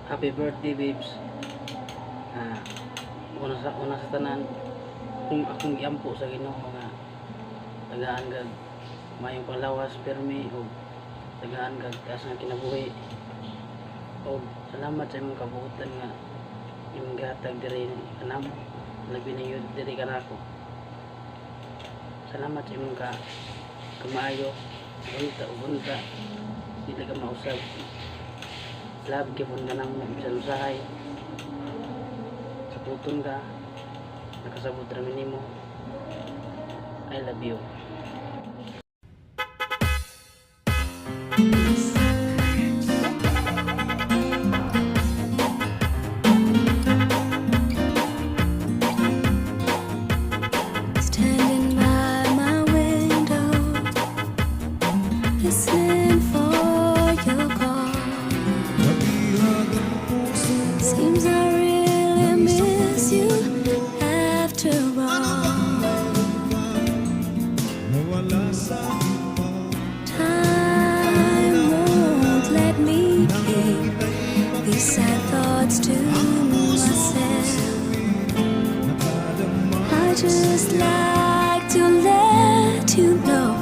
Happy birthday, babes. Una sa tanan, kung akong giampo sa Ginoo nga tagaan kag mayong panglawas permi o tagaan kag taas nga kinabuhi. O salamat sa imong kabuotan nga imong gihatag diri kanamo, labi na yun diri kanako. Salamat sa imong kamaayo, bunta, dili ka mausab. Love gipon ka nang bisan usahay. Saputon ka, nakasabot ramin nimo. I love you. Standing by my window, listening for your call. Seems I really miss you after all. Time won't let me keep these sad thoughts to myself. I just like to let you know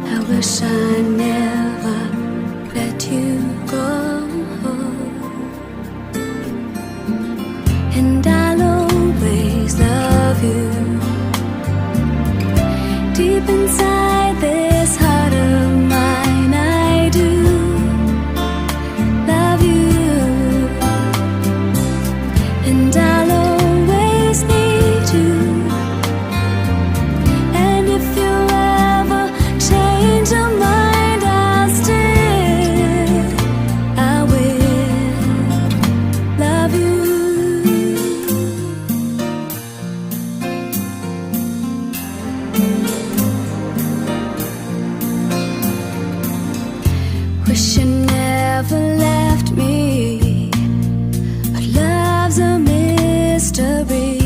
I wish I never let you go. And I'll always love you. Deep inside this heart of mine, I do love you. And I'll always need you. And if you ever change your mind, I'll still, I will love you. Wish you never left me, but love's a mystery.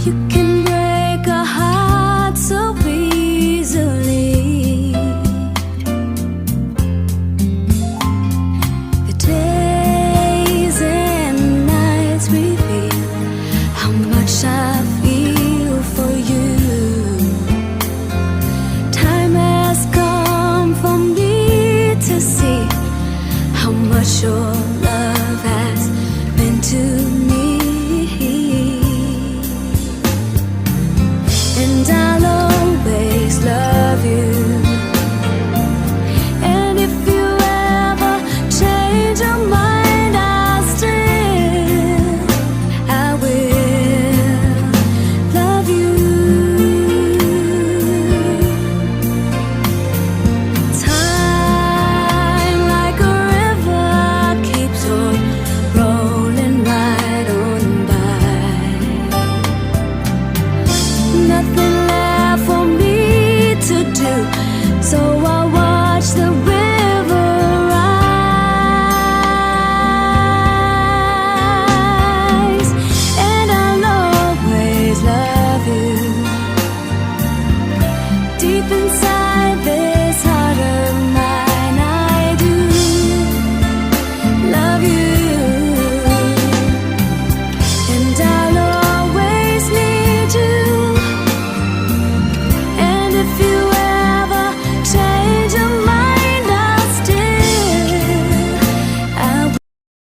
You can break a heart so easily. The days and nights reveal how much I feel for you. Time has come for me to see how much you're